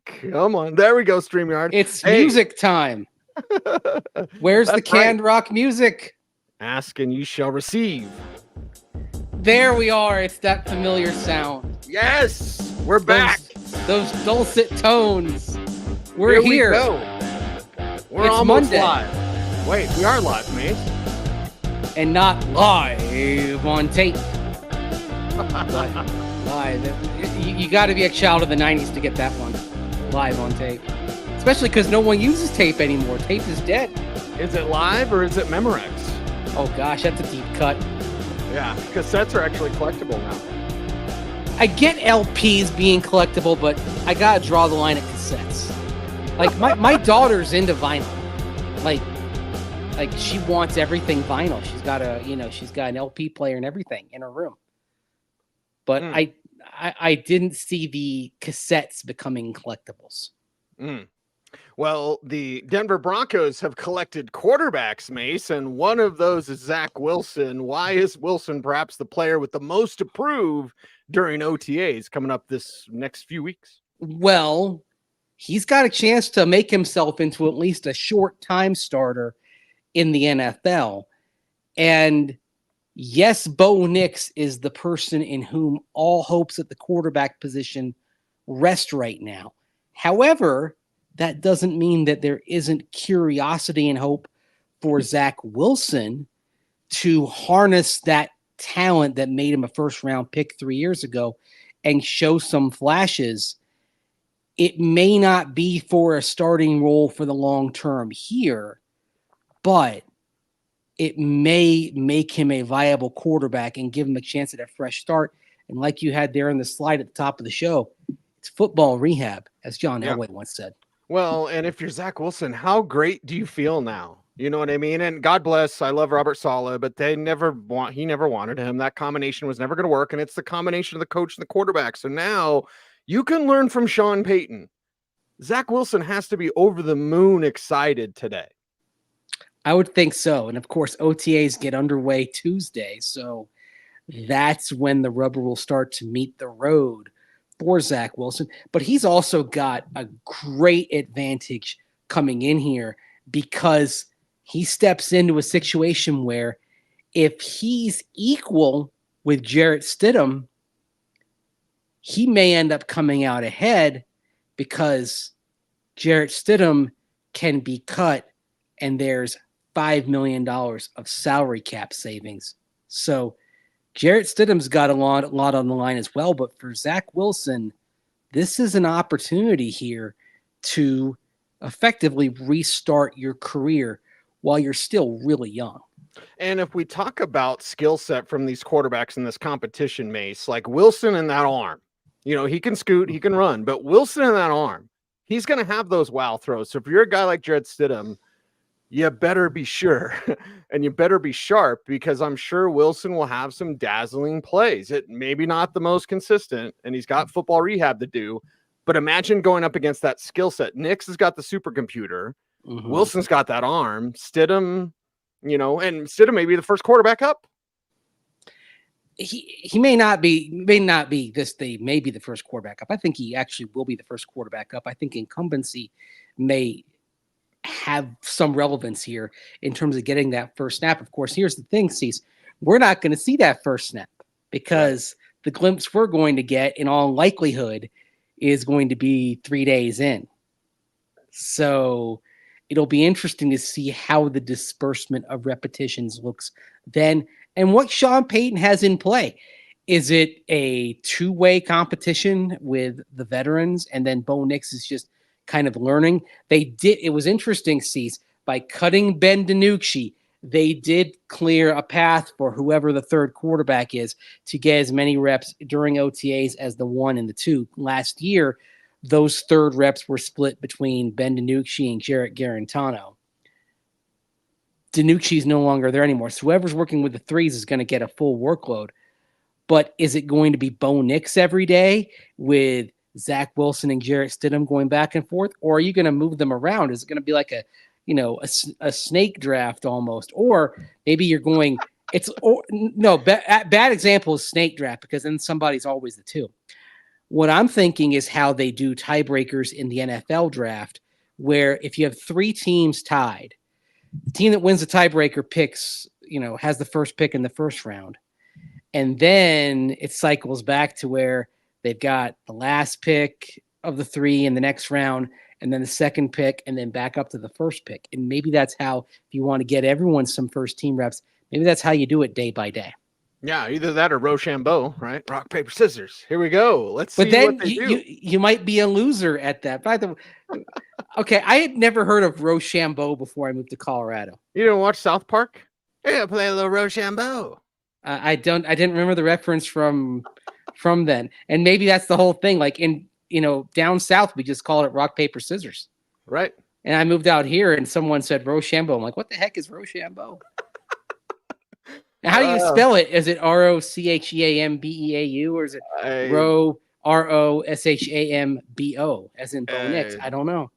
Come on. There we go, StreamYard. It's music time. Where's the canned rock music? Ask and you shall receive. There we are. It's that familiar sound. Yes, we're back. Those dulcet tones. We're here. We go. We're it's almost Monday. Live. Wait, we are live, mate. And not live on tape. Live. You got to be a child of the 90s to get that one live on tape. Especially because no one uses tape anymore. Tape is dead. Is it live or is it Memorex? Oh, gosh, that's a deep cut. Yeah, cassettes are actually collectible now. I get LPs being collectible, but I got to draw the line at cassettes. Like, my daughter's into vinyl. Like she wants everything vinyl. She's got an LP player and everything in her room. But I didn't see the cassettes becoming collectibles. Well, the Denver Broncos have collected quarterbacks, Mace, and one of those is Zach Wilson. Why is Wilson perhaps the player with the most to prove during OTAs coming up this next few weeks? Well, he's got a chance to make himself into at least a short-time starter in the NFL. And yes, Bo Nix is the person in whom all hopes at the quarterback position rest right now. However, that doesn't mean that there isn't curiosity and hope for Zach Wilson to harness that talent that made him a first-round pick 3 years ago and show some flashes. It may not be for a starting role for the long term here, but it may make him a viable quarterback and give him a chance at a fresh start. And like you had there in the slide at the top of the show, it's football rehab, as John Elway once said. Well, and if you're Zach Wilson, how great do you feel now? You know what I mean? And God bless, I love Robert Saleh, but he never wanted him. That combination was never going to work. And it's the combination of the coach and the quarterback. So now you can learn from Sean Payton. Zach Wilson has to be over the moon excited today. I would think so. And of course, OTAs get underway Tuesday. So that's when the rubber will start to meet the road for Zach Wilson. But he's also got a great advantage coming in here because he steps into a situation where if he's equal with Jarrett Stidham, he may end up coming out ahead because Jarrett Stidham can be cut and there's $5 million of salary cap savings. So Jarrett Stidham's got a lot on the line as well. But for Zach Wilson, this is an opportunity here to effectively restart your career while you're still really young. And if we talk about skill set from these quarterbacks in this competition, Mace, like Wilson and that arm, you know, he can scoot, he can run, but Wilson and that arm, he's going to have those wow throws. So if you're a guy like Jarrett Stidham, you better be sure and you better be sharp because I'm sure Wilson will have some dazzling plays. It maybe not the most consistent and he's got football rehab to do, but imagine going up against that skill set. Nix has got the supercomputer. Wilson's got that arm. Stidham, you know, and Stidham may be the first quarterback up. He may not be the first quarterback up. I think he actually will be the first quarterback up. I think incumbency may have some relevance here in terms of getting that first snap. Of course, here's the thing, Cecil. We're not going to see that first snap because the glimpse we're going to get in all likelihood is going to be 3 days in. So it'll be interesting to see how the disbursement of repetitions looks then and what Sean Payton has in play. Is it a two-way competition with the veterans and then Bo Nix is just kind of learning? It was interesting, Cease, by cutting Ben DiNucci, they did clear a path for whoever the third quarterback is to get as many reps during OTAs as the 1 and the 2. Last year, those third reps were split between Ben DiNucci and Jarrett Garantano. DiNucci's no longer there anymore. So whoever's working with the threes is going to get a full workload. But is it going to be Bo Nix every day with Zach Wilson and Jarrett Stidham going back and forth? Or are you going to move them around? Is it going to be like a snake draft almost? Or maybe you're going – bad example is snake draft because then somebody's always the 2. What I'm thinking is how they do tiebreakers in the NFL draft, where if you have 3 teams tied, the team that wins the tiebreaker picks, has the first pick in the first round. And then it cycles back to where they've got the last pick of the 3 in the next round, and then the second pick, and then back up to the first pick. And maybe that's how, if you want to get everyone some first team reps, maybe that's how you do it day by day. Yeah, either that or Rochambeau, right? Rock, paper, scissors. Here we go. Let's see but then what they do. You might be a loser at that. By the way, okay, I had never heard of Rochambeau before I moved to Colorado. You didn't watch South Park? Yeah, play a little Rochambeau. I didn't remember the reference from then, and maybe that's the whole thing. Like down south, we just called it rock paper scissors, right? And I moved out here, and someone said Rochambeau. I'm like, what the heck is Rochambeau? Now, how do you spell it? Is it Rocheambeau, or is it Roshambo, as in Bo Nix? I don't know.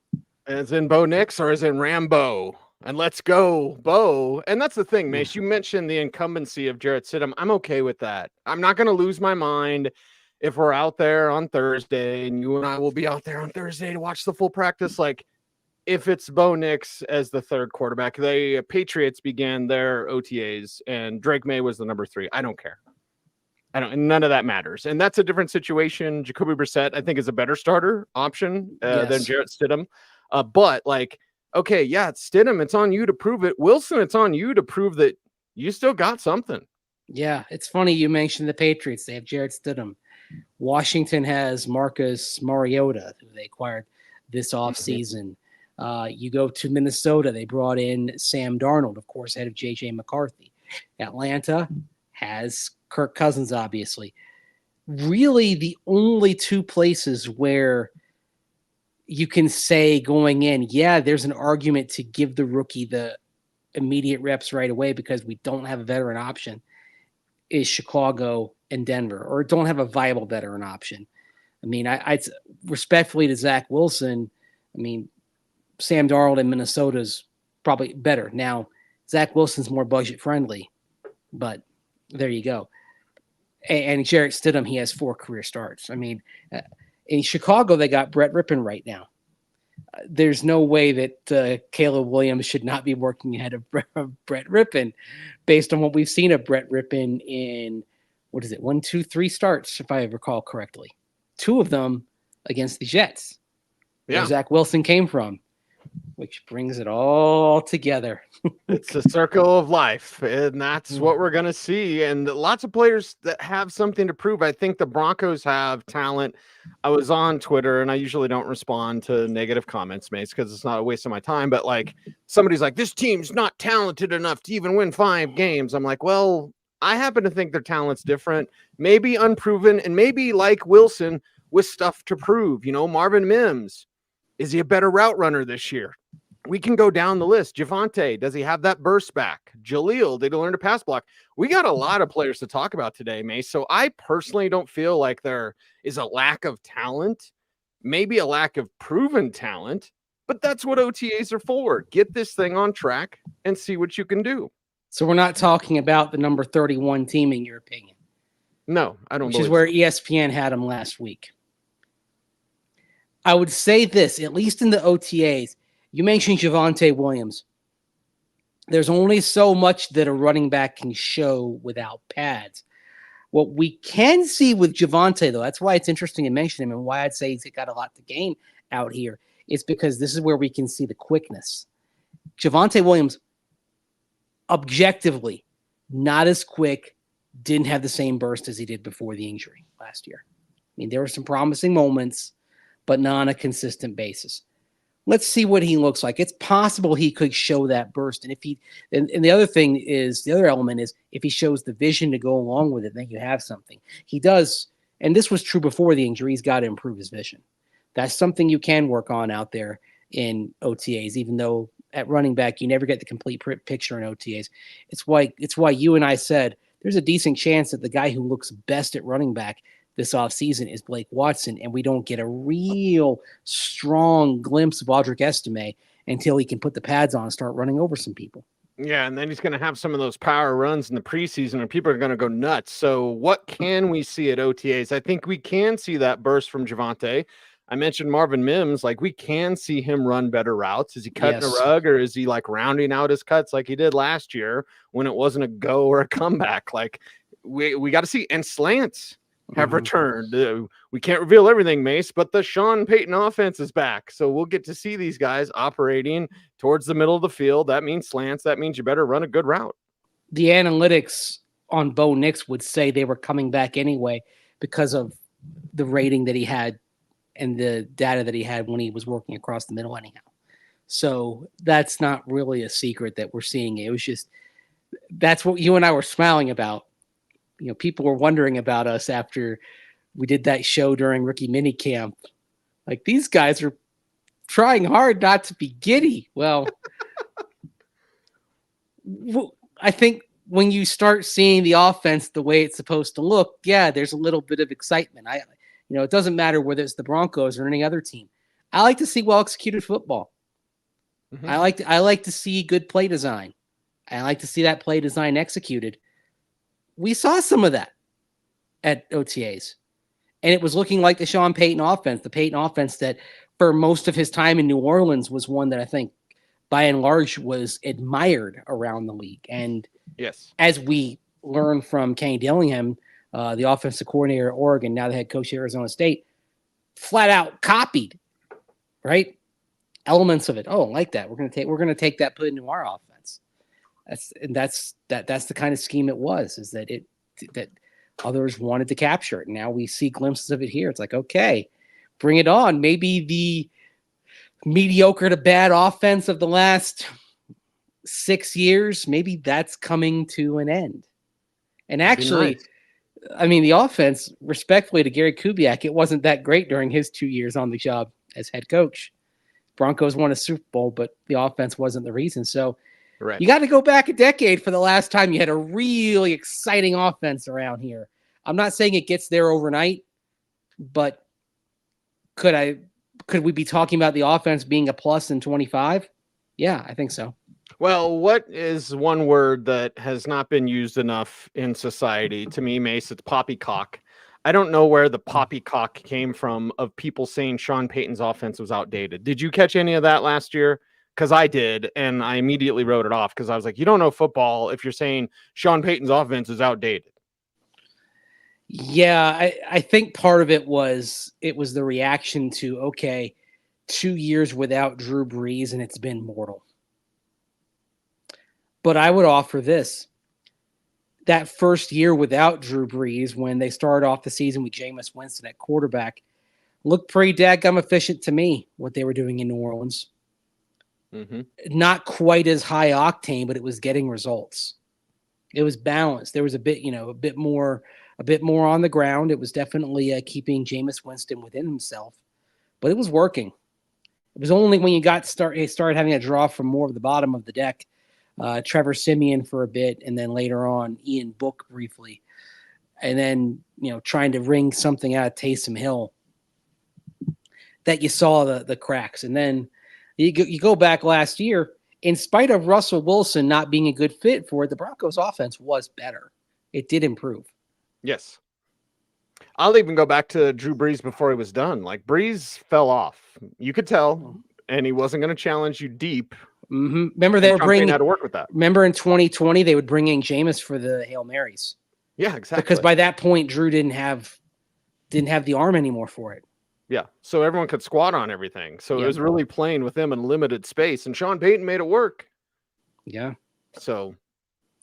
As in Bo Nix, or as in Rambo? And let's go, Bo. And that's the thing, Mace. You mentioned the incumbency of Jarrett Stidham. I'm okay with that. I'm not going to lose my mind if we're out there on Thursday, and you and I will be out there on Thursday to watch the full practice. Like, if it's Bo Nix as the third quarterback, the Patriots began their OTAs, and Drake May was the number 3. I don't care. None of that matters. And that's a different situation. Jacoby Brissett, I think, is a better starter option than Jarrett Stidham. But like, okay, yeah, it's Stidham. It's on you to prove it. Wilson, it's on you to prove that you still got something. Yeah, it's funny you mentioned the Patriots. They have Jarrett Stidham. Washington has Marcus Mariota, who they acquired this offseason. You go to Minnesota, they brought in Sam Darnold, of course, head of J.J. McCarthy. Atlanta has Kirk Cousins, obviously. Really, the only 2 places where you can say going in, yeah, there's an argument to give the rookie the immediate reps right away because we don't have a veteran option, is Chicago and Denver, or don't have a viable veteran option. I mean, I respectfully to Zach Wilson, I mean, Sam Darnold in Minnesota is probably better. Now, Zach Wilson's more budget friendly, but there you go. And Jarrett Stidham, he has 4 career starts. I mean, in Chicago, they got Brett Rippon right now. There's no way that Caleb Williams should not be working ahead of Brett Rippon based on what we've seen of Brett Rippon in, 1, 2, 3 starts, if I recall correctly. 2 of them against the Jets, where Zach Wilson came from, which brings it all together. It's a circle of life, and that's what we're going to see. And lots of players that have something to prove. I think the Broncos have talent. I was on Twitter, and I usually don't respond to negative comments, Mace, because it's not a waste of my time. But like, somebody's like, this team's not talented enough to even win 5 games. I'm like, well, I happen to think their talent's different, maybe unproven, and maybe like Wilson with stuff to prove. Marvin Mims, is he a better route runner this year? We can go down the list. Javonte, does he have that burst back? Jaleel, did he learn to pass block? We got a lot of players to talk about today, Mace. So I personally don't feel like there is a lack of talent, maybe a lack of proven talent, but that's what OTAs are for. Get this thing on track and see what you can do. So we're not talking about the number 31 team in your opinion? No, I don't. Which is where ESPN had them last week. I would say this, at least in the OTAs, you mentioned Javonte Williams. There's only so much that a running back can show without pads. What we can see with Javonte, though, that's why it's interesting to mention him and why I'd say he's got a lot to gain out here, is because this is where we can see the quickness. Javonte Williams, objectively, not as quick, didn't have the same burst as he did before the injury last year. I mean, there were some promising moments, but not on a consistent basis. Let's see what he looks like. It's possible he could show that burst. And the other thing is, the other element is, if he shows the vision to go along with it, then you have something. He does, and this was true before the injury, he's got to improve his vision. That's something you can work on out there in OTAs, even though at running back, you never get the complete picture in OTAs. It's why you and I said there's a decent chance that the guy who looks best at running back this offseason is Blake Watson, and we don't get a real strong glimpse of Audric Estime until he can put the pads on and start running over some people. Yeah, and then he's going to have some of those power runs in the preseason, and people are going to go nuts. So, what can we see at OTAs? I think we can see that burst from Javonte. I mentioned Marvin Mims. Like, we can see him run better routes. Is he cutting a Yes. rug, or is he like rounding out his cuts like he did last year when it wasn't a go or a comeback? Like, we got to see. And slants have returned. We can't reveal everything, Mace, but the Sean Payton offense is back. So we'll get to see these guys operating towards the middle of the field. That means slants. That means you better run a good route. The analytics on Bo Nix would say they were coming back anyway because of the rating that he had and the data that he had when he was working across the middle anyhow. So that's not really a secret that we're seeing. It was just, that's what you and I were smiling about. You know, people were wondering about us after we did that show during rookie minicamp. Like, these guys are trying hard not to be giddy. Well, I think when you start seeing the offense the way it's supposed to look, yeah, there's a little bit of excitement. It doesn't matter whether it's the Broncos or any other team. I like to see well-executed football. Mm-hmm. I like to see good play design. I like to see that play design executed. We saw some of that at OTAs, and it was looking like the Sean Payton offense, the Payton offense that for most of his time in New Orleans was one that I think by and large was admired around the league. And yes, as we learned from Kenny Dillingham, the offensive coordinator at Oregon, now the head coach at Arizona State, flat out copied, right? Elements of it. Oh, I like that. We're going to take that, put it into our offense. That's the kind of scheme it was, is that that others wanted to capture it. Now we see glimpses of it here. It's like, okay, bring it on. Maybe the mediocre to bad offense of the last 6 years, maybe that's coming to an end. And actually, nice. I mean, the offense, respectfully to Gary Kubiak, it wasn't that great during his 2 years on the job as head coach. Broncos won a Super Bowl, but the offense wasn't the reason. So right. You got to go back a decade for the last time you had a really exciting offense around here. I'm not saying it gets there overnight, but could we be talking about the offense being a plus in 25? Yeah, I think so. Well, what is one word that has not been used enough in society? To me, Mace, it's poppycock. I don't know where the poppycock came from of people saying Sean Payton's offense was outdated. Did you catch any of that last year? Because I did, and I immediately wrote it off because I was like, you don't know football if you're saying Sean Payton's offense is outdated. Yeah, I think part of it was the reaction to, okay, 2 years without Drew Brees, and it's been mortal. But I would offer this. That first year without Drew Brees, when they started off the season with Jameis Winston at quarterback, looked pretty dadgum efficient to me, what they were doing in New Orleans. Mm-hmm. Not quite as high octane, but it was getting results. It was balanced. There was a bit more on the ground. It was definitely keeping Jameis Winston within himself, but it was working. It was only when you started having a draw from more of the bottom of the deck, Trevor Siemian for a bit, and then later on Ian Book briefly, and then trying to wring something out of Taysom Hill, that you saw the cracks. And then you go back last year, in spite of Russell Wilson not being a good fit for it, the Broncos offense was better. It did improve. Yes. I'll even go back to Drew Brees before he was done. Like, Brees fell off. You could tell, and he wasn't going to challenge you deep. Mm-hmm. Remember they were bringing how to work with that. Remember in 2020 they would bring in Jameis for the Hail Marys. Yeah, exactly. Because by that point Drew didn't have the arm anymore for it. Yeah, so everyone could squat on everything. So it was really playing with him in limited space, and Sean Payton made it work. Yeah. So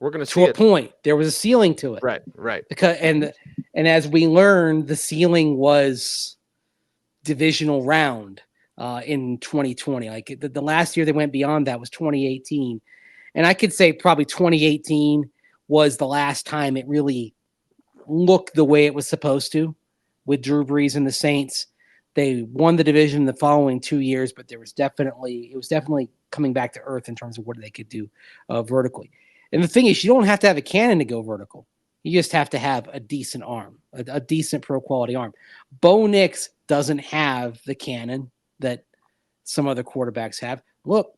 we're going to see to a point. There was a ceiling to it. Right. Because and as we learned, the ceiling was divisional round in 2020. Like the last year they went beyond that was 2018, and I could say probably 2018 was the last time it really looked the way it was supposed to with Drew Brees and the Saints. They won the division the following 2 years, but it was definitely coming back to earth in terms of what they could do vertically. And the thing is, you don't have to have a cannon to go vertical. You just have to have a decent arm, a decent pro quality arm. Bo Nix doesn't have the cannon that some other quarterbacks have. Look,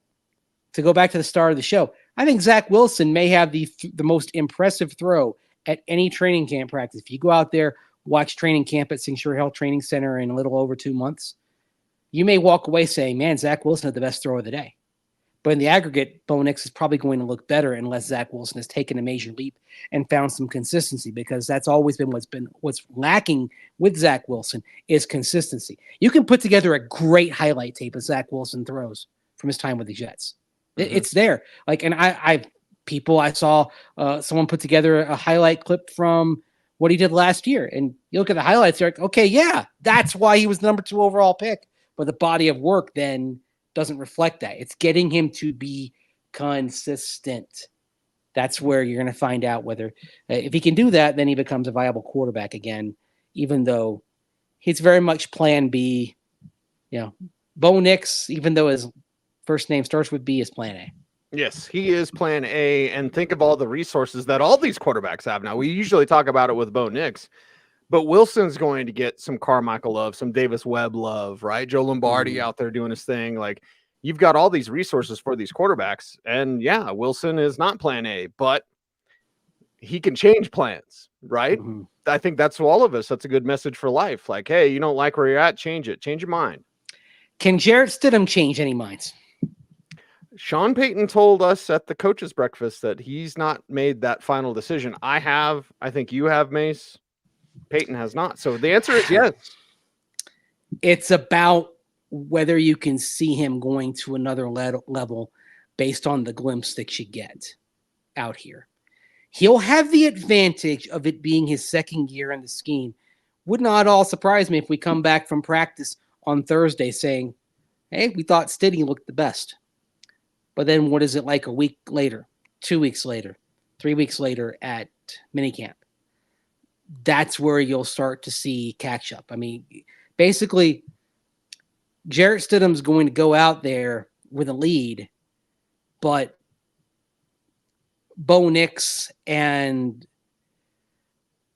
to go back to the start of the show, I think Zach Wilson may have the most impressive throw at any training camp practice. If you go out there, watch training camp at Sinclair Health Training Center in a little over 2 months, you may walk away saying, man, Zach Wilson had the best throw of the day. But in the aggregate, Bo Nix is probably going to look better unless Zach Wilson has taken a major leap and found some consistency, because that's always been what's lacking with Zach Wilson is consistency. You can put together a great highlight tape of Zach Wilson throws from his time with the Jets. Mm-hmm. It's there. Like, and I saw someone put together a highlight clip from what he did last year, and you look at the highlights, you're like, okay, yeah, that's why he was the number 2 overall pick. But the body of work then doesn't reflect that. It's getting him to be consistent. That's where you're going to find out whether if he can do that, then he becomes a viable quarterback again, even though he's very much plan B. You know, Bo Nix, even though his first name starts with B, is plan A. Yes, he is plan A. And think of all the resources that all these quarterbacks have now. We usually talk about it with Bo Nix, but Wilson's going to get some Carmichael love, some Davis Webb love, right? Joe Lombardi out there doing his thing. Like, you've got all these resources for these quarterbacks. And yeah, Wilson is not plan A, but he can change plans, right? Mm-hmm. I think that's all of us. That's a good message for life. Like, hey, you don't like where you're at, change it. Change your mind. Can Jarrett Stidham change any minds? Sean Payton told us at the coaches' breakfast that he's not made that final decision. I think you have, Mace. Payton has not. So the answer is yes. It's about whether you can see him going to another level based on the glimpse that you get out here. He'll have the advantage of it being his second year in the scheme. Would not at all surprise me if we come back from practice on Thursday saying, hey, we thought Stidham looked the best. But then what is it like a week later, 2 weeks later, 3 weeks later at minicamp? That's where you'll start to see catch up. I mean, basically, Jarrett Stidham's going to go out there with a lead, but Bo Nix and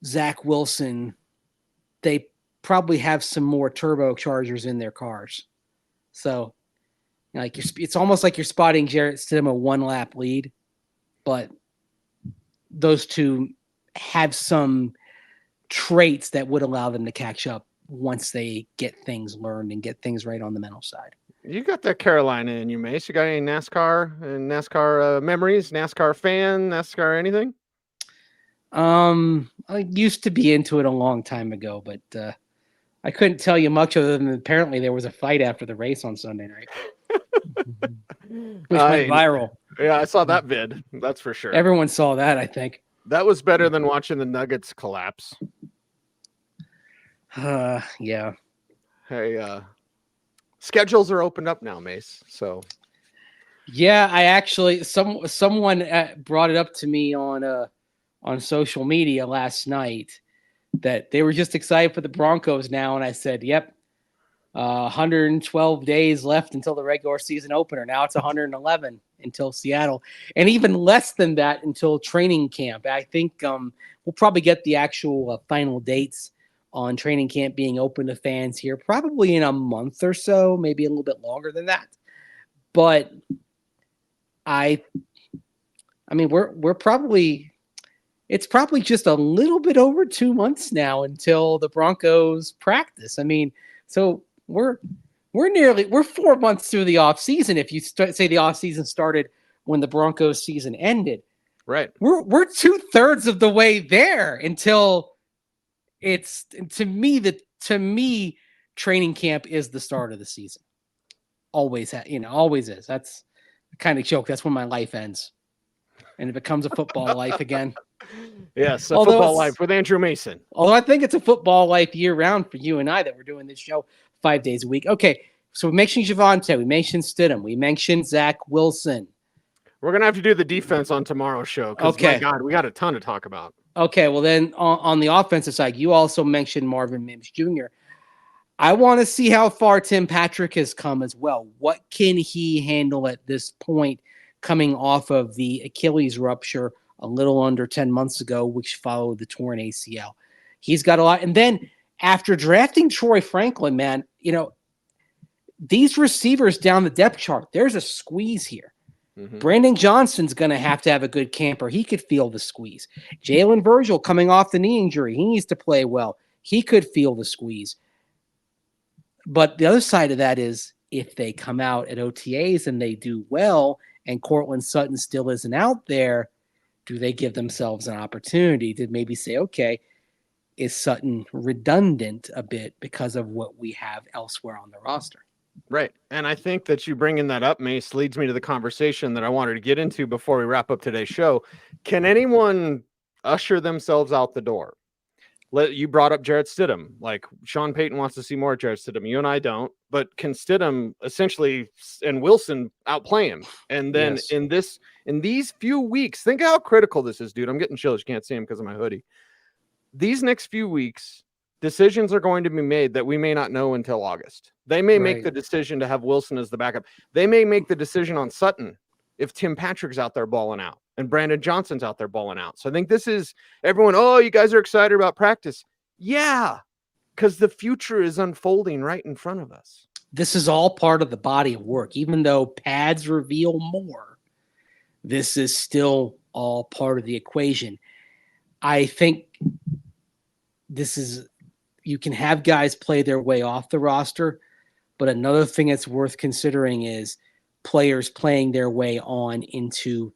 Zach Wilson, they probably have some more turbochargers in their cars. So, like, it's almost like you're spotting Jarrett Stidham a 1-lap lead, but those two have some traits that would allow them to catch up once they get things learned and get things right on the mental side. You got that Carolina in you, Mace. You got any NASCAR memories? NASCAR fan? NASCAR anything? I used to be into it a long time ago, but I couldn't tell you much other than apparently there was a fight after the race on Sunday night. Which went viral. Yeah, I saw that vid. That's for sure. Everyone saw that, I think. That was better than watching the Nuggets collapse. Yeah. Hey, schedules are opened up now, Mace. So, yeah, I actually someone brought it up to me on social media last night that they were just excited for the Broncos now, and I said, "Yep, 112 days left until the regular season opener. Now it's 111 until Seattle, and even less than that until training camp." I think we'll probably get the actual final dates on training camp being open to fans here probably in a month or so, maybe a little bit longer than that. But I mean, we're probably, it's probably just a little bit over 2 months now until the Broncos practice. I mean, so we're 4 months through the off season. If you say the off season started when the Broncos season ended, right? We're 2/3 of the way there until it's to me training camp is the start of the season. Always is. That's the kind of joke. That's when my life ends, and it becomes a football life again. Yes, football life with Andrew Mason. Although I think it's a football life year round for you and I that we're doing this show 5 days a week. Okay, so we mentioned Javonte, we mentioned Stidham, we mentioned Zach Wilson. We're gonna have to do the defense on tomorrow's show. Okay, my God, we got a ton to talk about. Okay, well then on the offensive side, you also mentioned Marvin Mims Jr. I want to see how far Tim Patrick has come as well. What can he handle at this point, coming off of the Achilles rupture a little under 10 months ago, which followed the torn ACL? He's got a lot. And then after drafting Troy Franklin, man, these receivers down the depth chart, there's a squeeze here. Brandon Johnson's going to have a good camp, or he could feel the squeeze. Jalen Virgil coming off the knee injury. He needs to play well. He could feel the squeeze. But the other side of that is if they come out at OTAs and they do well and Courtland Sutton still isn't out there, do they give themselves an opportunity to maybe say, okay, is Sutton redundant a bit because of what we have elsewhere on the roster? Right. And I think that you bringing that up, Mace, leads me to the conversation that I wanted to get into before we wrap up today's show. Can anyone usher themselves out the door? You brought up Jarrett Stidham. Like, Sean Payton wants to see more of Jarrett Stidham. You and I don't. But can Stidham essentially and Wilson outplay him? And then in these few weeks, think how critical this is, dude. I'm getting chills. You can't see him because of my hoodie. These next few weeks, decisions are going to be made that we may not know until August. They may make the decision to have Wilson as the backup. They may make the decision on Sutton if Tim Patrick's out there balling out and Brandon Johnson's out there balling out. So I think this is everyone. Oh, you guys are excited about practice. Yeah, because the future is unfolding right in front of us. This is all part of the body of work. Even though pads reveal more, this is still all part of the equation. I think you can have guys play their way off the roster, but another thing that's worth considering is players playing their way on into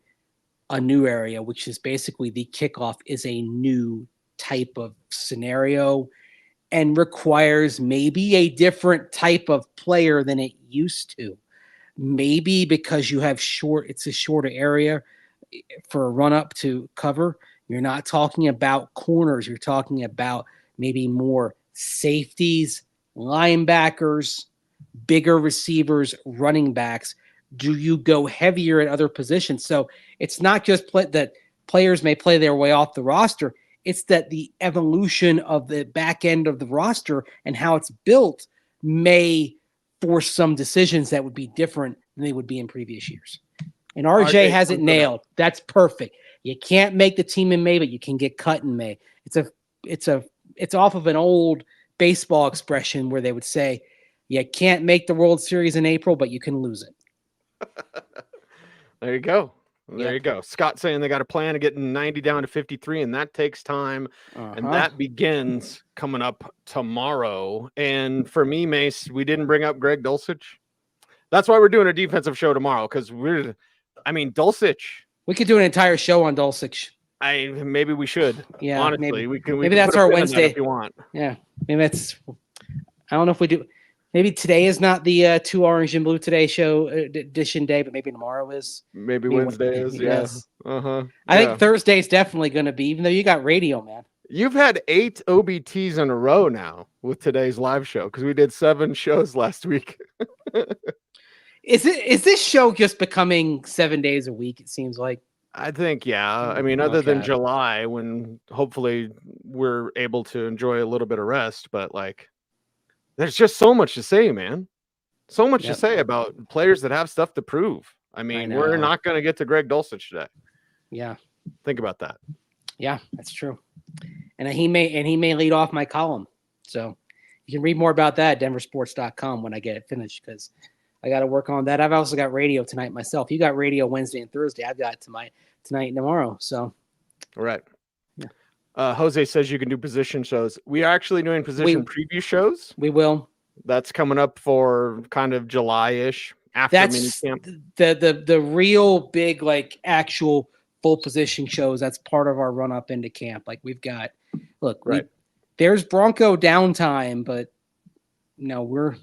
a new area, which is basically the kickoff is a new type of scenario and requires maybe a different type of player than it used to. Maybe because you have it's a shorter area for a run up to cover. You're not talking about corners. You're talking about maybe more safeties, linebackers, bigger receivers, running backs. Do you go heavier at other positions? So it's not just that players may play their way off the roster. It's that the evolution of the back end of the roster and how it's built may force some decisions that would be different than they would be in previous years. And RJ has it nailed. That's perfect. You can't make the team in May, but you can get cut in May. It's off of an old baseball expression where they would say, you can't make the World Series in April, but you can lose it. There you go. There you go. Scott saying they got a plan of getting 90 down to 53, and that takes time. And that begins coming up tomorrow. And for me, Mace, we didn't bring up Greg Dulcich. That's why we're doing a defensive show tomorrow, because Dulcich. We could do an entire show on Dulcich. Maybe we should. Yeah, honestly, maybe that's our Wednesday if you want. Yeah, maybe that's. I don't know if we do. Maybe today is not the 2 Orange and Blue Today show edition day, but maybe tomorrow is. Maybe Wednesday is. Yes. I think Thursday is definitely going to be, even though you got radio, man. You've had 8 OBTs in a row now with today's live show because we did 7 shows last week. Is this show just becoming 7 days a week? It seems like. I think, yeah. Other than July, when hopefully we're able to enjoy a little bit of rest, but there's just so much to say, man. So much to say about players that have stuff to prove. We're not going to get to Greg Dulcich today. Yeah. Think about that. Yeah, that's true. And he may lead off my column. So you can read more about that at denversports.com when I get it finished, because I got to work on that. I've also got radio tonight myself. You got radio Wednesday and Thursday. I've got tonight and tomorrow. So, all right. Yeah. Jose says you can do position shows. We are actually doing position preview shows. We will. That's coming up for kind of July-ish after minicamp. The real big, actual full position shows. That's part of our run up into camp. We've got, there's Bronco downtime, but we're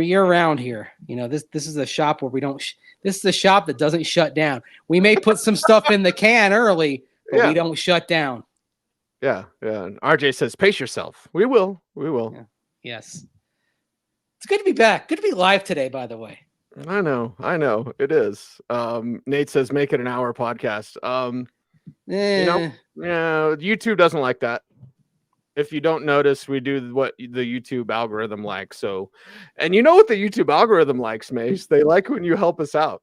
year round here. This is a shop where we don't. This is a shop that doesn't shut down. We may put some stuff in the can early, but we don't shut down. Yeah, yeah. And RJ says, "Pace yourself." We will. Yeah. Yes. It's good to be back. Good to be live today, by the way. I know. It is. Nate says, "Make it an hour podcast." YouTube doesn't like that. If you don't notice, we do what the YouTube algorithm likes. So, and you know what the YouTube algorithm likes, Mace? They like when you help us out.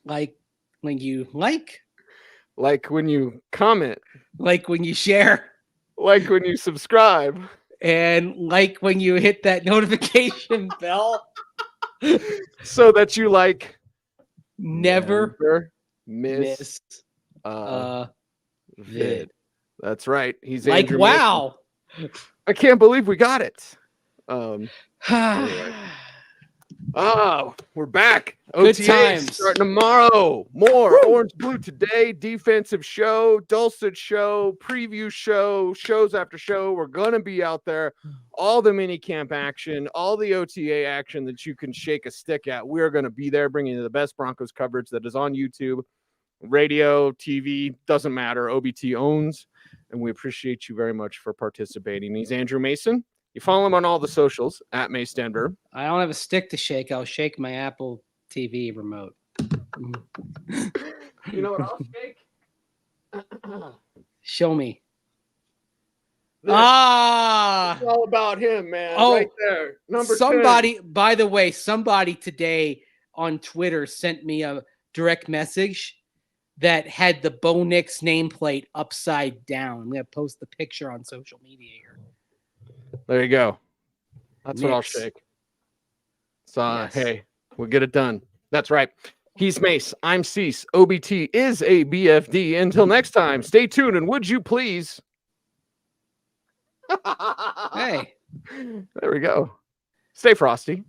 Like when you like when you comment, like when you share, like when you subscribe, and like when you hit that notification bell, so that you never miss vid. That's right. He's Like, Andrew wow. Mason. I can't believe we got it. Anyway. Oh, we're back. Good OTAs times. starting tomorrow. More Orange Blue today. Defensive show, dulcet show, preview show, shows after show. We're going to be out there. All the mini camp action, all the OTA action that you can shake a stick at. We're going to be there bringing you the best Broncos coverage that is on YouTube, radio, TV, doesn't matter. OBT owns. And we appreciate you very much for participating. He's Andrew Mason. You follow him on all the socials at Mace Denver. I don't have a stick to shake. I'll shake my Apple TV remote. You know what I'll shake? Show me. It's all about him, man. Oh, right there. Number somebody, 10. by the way, somebody today on Twitter sent me a direct message that had the Bo Nix nameplate upside down. I'm going to post the picture on social media here. There you go. That's what I'll Nix. shake. So, Yes. hey, we'll get it done. That's right. He's Mace. I'm Cease. OBT is a BFD. Until next time, stay tuned and would you please? Hey. There we go. Stay frosty.